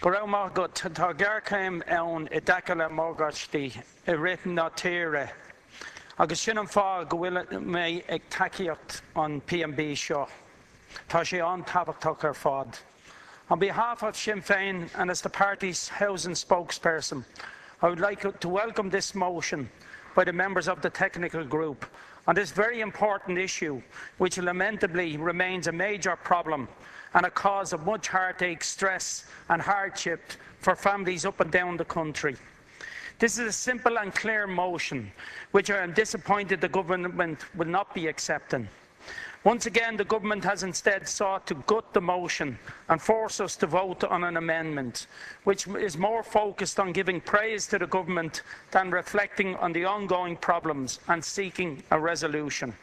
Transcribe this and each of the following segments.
Go raibh maith go tá gearcéim ann I dtaca le morgáistí I rith na tíre. Agus sin an fáil go bhfuil mé ag takeíocht an PMB seo. Tá sé an tabachtach ar fad. On behalf of Sinn Féin and as the party's housing spokesperson, I would like to welcome this motion by the members of the technical group on this very important issue, which lamentably remains a major problem and a cause of much heartache, stress and hardship for families up and down the country. This is a simple and clear motion, which I am disappointed the government will not be accepting. Once again, the government has instead sought to gut the motion and force us to vote on an amendment, which is more focused on giving praise to the government than reflecting on the ongoing problems and seeking a resolution.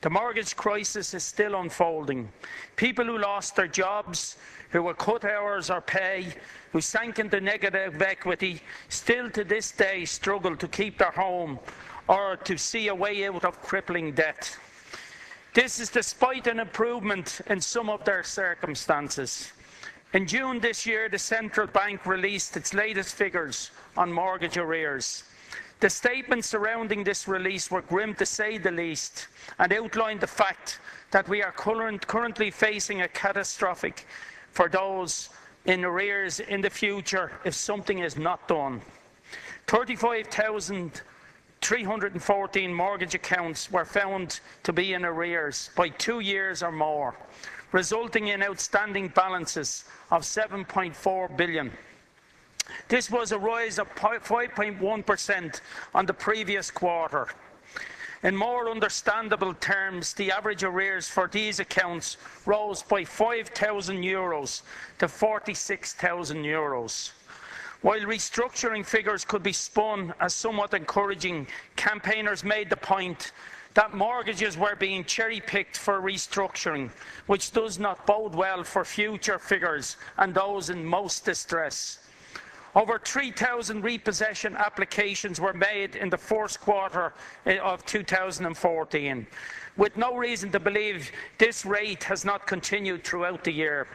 The mortgage crisis is still unfolding. People who lost their jobs, who were cut hours or pay, who sank into negative equity, still to this day struggle to keep their home or to see a way out of crippling debt. This is despite an improvement in some of their circumstances. In June this year, the central bank released its latest figures on mortgage arrears. The statements surrounding this release were grim to say the least and outlined the fact that we are currently facing a catastrophic for those in arrears in the future if something is not done. 35,314 mortgage accounts were found to be in arrears by 2 years or more, resulting in outstanding balances of 7.4 billion. This was a rise of 5.1% on the previous quarter. In more understandable terms, the average arrears for these accounts rose by €5,000 to €46,000. While restructuring figures could be spun as somewhat encouraging, campaigners made the point that mortgages were being cherry-picked for restructuring, which does not bode well for future figures and those in most distress. Over 3,000 repossession applications were made in the first quarter of 2014, with no reason to believe this rate has not continued throughout the year.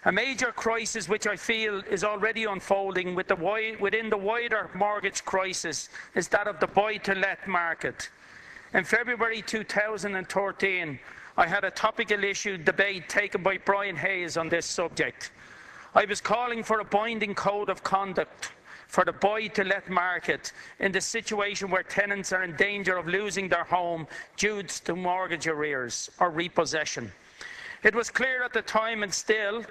A major crisis which I feel is already unfolding within the wider mortgage crisis is that of the buy-to-let market. In February 2013, I had a topical issue debate taken by Brian Hayes on this subject. I was calling for a binding code of conduct for the buy-to-let market in the situation where tenants are in danger of losing their home due to mortgage arrears or repossession. It was clear at the time and still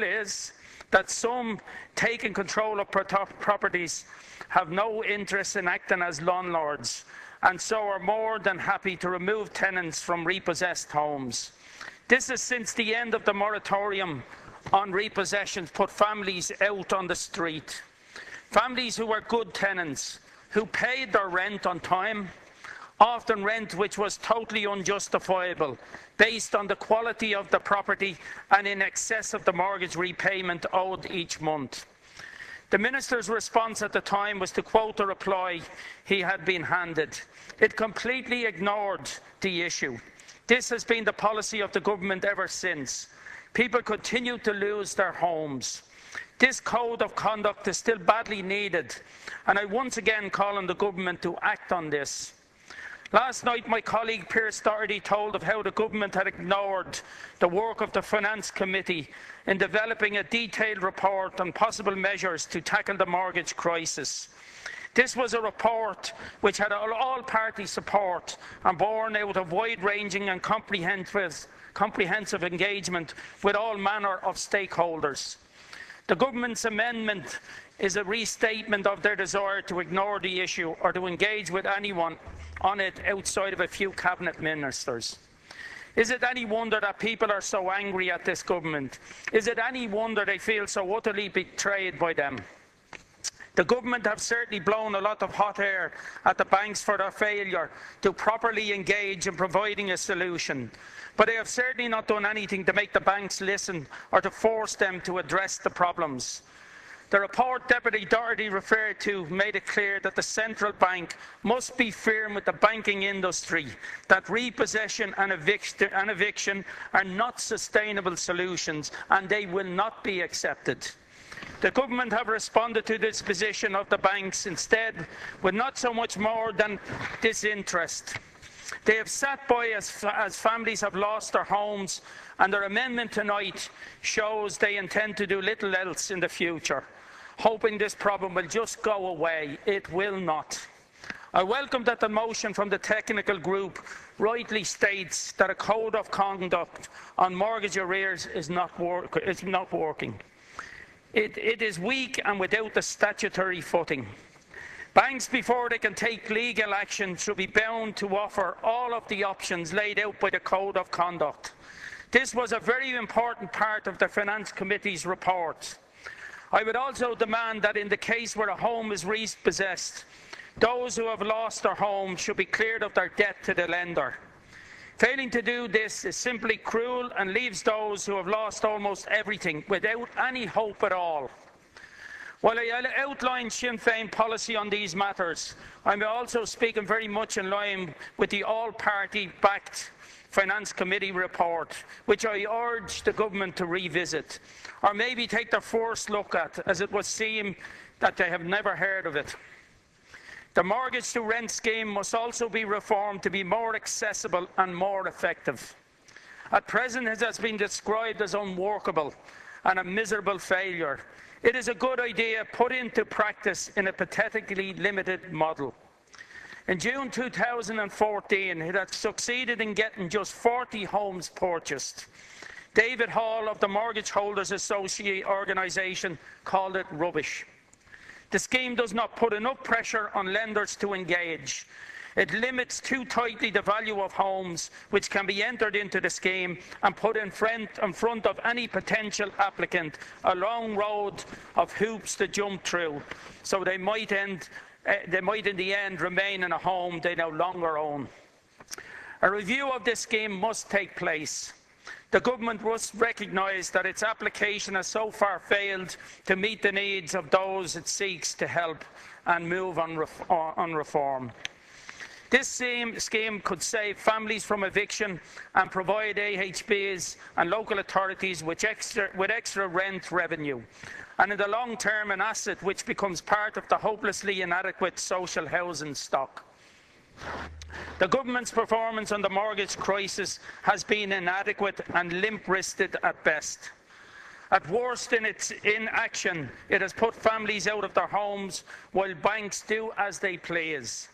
is, that some taking control of properties have no interest in acting as landlords and so are more than happy to remove tenants from repossessed homes. This is since the end of the moratorium on repossessions put families out on the street. Families who were good tenants, who paid their rent on time, often rent which was totally unjustifiable based on the quality of the property and in excess of the mortgage repayment owed each month. The Minister's response at the time was to quote a reply he had been handed. It completely ignored the issue. This has been the policy of the government ever since. People continue to lose their homes. This code of conduct is still badly needed, and I once again call on the government to act on this. Last night, my colleague Pearse Doherty told of how the government had ignored the work of the Finance Committee in developing a detailed report on possible measures to tackle the mortgage crisis. This was a report which had all-party support and born out of wide-ranging and comprehensive engagement with all manner of stakeholders. The government's amendment is a restatement of their desire to ignore the issue or to engage with anyone on it outside of a few cabinet ministers. Is it any wonder that people are so angry at this government? Is it any wonder they feel so utterly betrayed by them? The government have certainly blown a lot of hot air at the banks for their failure to properly engage in providing a solution, but they have certainly not done anything to make the banks listen or to force them to address the problems. The report Deputy Doherty referred to made it clear that the central bank must be firm with the banking industry, that repossession and eviction are not sustainable solutions and they will not be accepted. The government have responded to this position of the banks instead with not so much more than disinterest. They have sat by as families have lost their homes, and their amendment tonight shows they intend to do little else in the future, hoping this problem will just go away. It will not. I welcome that the motion from the technical group rightly states that a code of conduct on mortgage arrears is not working. It is weak and without the statutory footing. Banks, before they can take legal action, should be bound to offer all of the options laid out by the Code of Conduct. This was a very important part of the Finance Committee's report. I would also demand that in the case where a home is repossessed, those who have lost their home should be cleared of their debt to the lender. Failing to do this is simply cruel and leaves those who have lost almost everything without any hope at all. While I outline Sinn Féin policy on these matters, I'm also speaking very much in line with the all-party backed Finance Committee report, which I urge the government to revisit, or maybe take their first look at, as it would seem that they have never heard of it. The mortgage to rent scheme must also be reformed to be more accessible and more effective. At present, it has been described as unworkable and a miserable failure. It is a good idea put into practice in a pathetically limited model. In June 2014, it had succeeded in getting just 40 homes purchased. David Hall of the Mortgage Holders Association organisation called it rubbish. The scheme does not put enough pressure on lenders to engage. It limits too tightly the value of homes which can be entered into the scheme and put in front of any potential applicant a long road of hoops to jump through, so they might in the end remain in a home they no longer own. A review of this scheme must take place. The government must recognise that its application has so far failed to meet the needs of those it seeks to help and move on reform. This same scheme could save families from eviction and provide AHBs and local authorities with extra rent revenue, and in the long term an asset which becomes part of the hopelessly inadequate social housing stock. The government's performance on the mortgage crisis has been inadequate and limp-wristed at best. At worst, in its inaction, it has put families out of their homes while banks do as they please.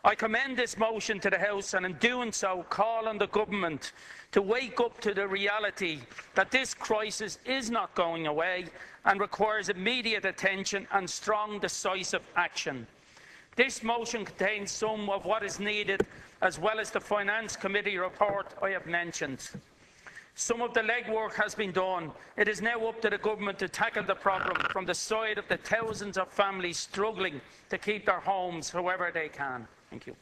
I commend this motion to the House, and in doing so call on the government to wake up to the reality that this crisis is not going away and requires immediate attention and strong, decisive action. This motion contains some of what is needed, as well as the Finance Committee report I have mentioned. Some of the legwork has been done. It is now up to the government to tackle the problem from the side of the thousands of families struggling to keep their homes however they can. Thank you.